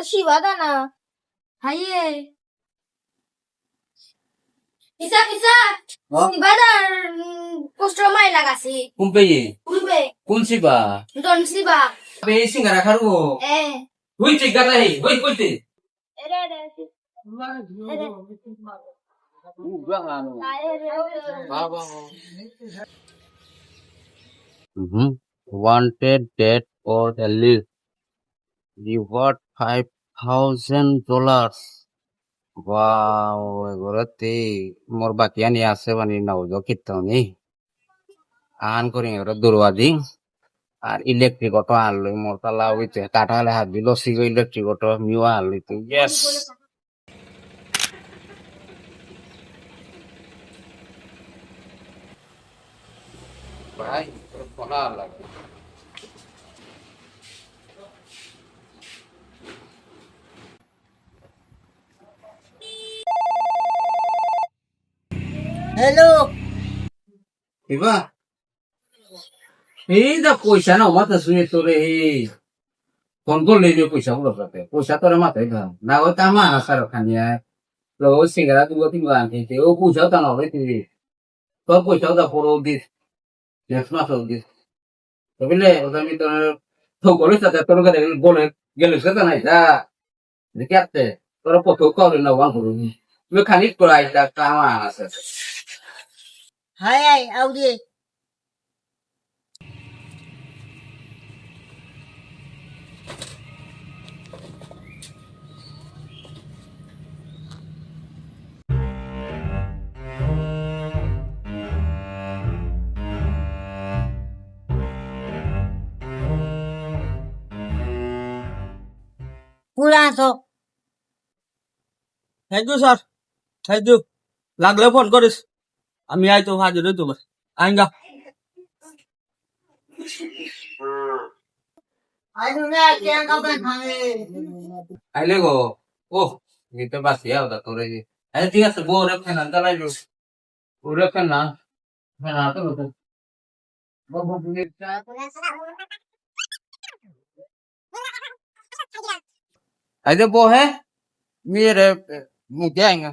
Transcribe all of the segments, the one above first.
শিবাদা না হাইয়ে কিসা কিসা শিবাদার পোস্টার মাই লাগাছি কুম্পেয়ে উড়বে কোন শিবা ডন শিবা বে সিঙ্গারা খারবো হুই ঠিক গাতা হে হুই কইতে এরে এরে wanted dead or alive reward $5,000 wow এগুলোতে মোর বাকি আনি আছে মানে নাও কিতো নি আন করি এগুলো দূরবাদি আর ইলেকট্রিক অটো আনলো মোর তালা হইতে কাটা হলে হাত দিল সিগো ইলেকট্রিক অটো মিও আনলো তো ইয়েস ভাই ফোনা লাগে হ্যালো Iba. Da পয়সা না মাথা শুনে তোরে ফোন করলে যে পয়সা গুলো সাথে পয়সা তোরে মাথায় ধর না ওই কামা আসার খানিয়া তো সিঙ্গারা দুটো তিন আনতে ও পয়সাও তা নবে তুই তোর পয়সাও দা পড়ো দিস নেক্সট মাসও দিস তো বলে ওটা আমি তোর তো করে সাথে তোর কাছে বলে গেলে সেটা নাই যা দেখে আসতে তোর পথ করে না ওয়ান করুন তুমি খানিক করে আইটা কামা আছে হাই আউদি পুরাছো thank you sir thank you লাগলে ফোন করিস আমি আই তো হাজির হই তোমার আইঙ্গা আইনুনা কেন কাপড় ভাঙে আইলে গো ও এটা বাসিয়া ওটা তোরে আরে ঠিক আছে বউ রে ফেনা চালাইলো ওরে ফেনা ফেনা তো তো বাবু তুমি আইদে বউ হে মেরে মুঝে আएगा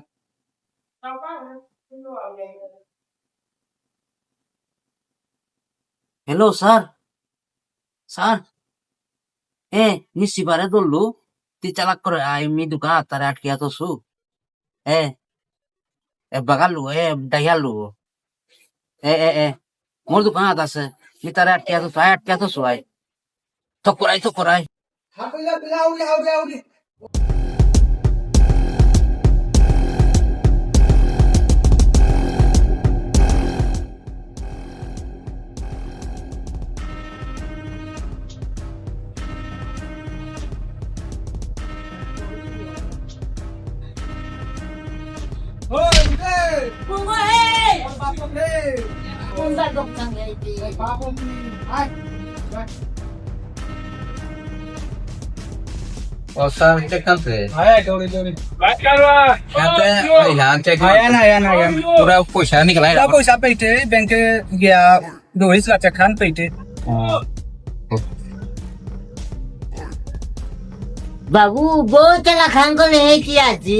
হ্যালো স্যার স্যার নিশ্চি পারে ধরলু তুই চালাক করে আমি দোকান তারে আটকিয়া তো সু বাগালু ডাইয়ালু মোর দোকান আছে মি তারে আটকিয়া তো সু আই তো করাই কোনটা দোকান গাইতে ও স্যার চেক করতে আয় দৌড়ি দৌড়ি कहते हैं यहाँ चेक आया ना पूरा पैसा निकला है पैसा पेटे बैंक गया 2 लाख खान पेटे বাবু বউ চালা খান করে কি আছে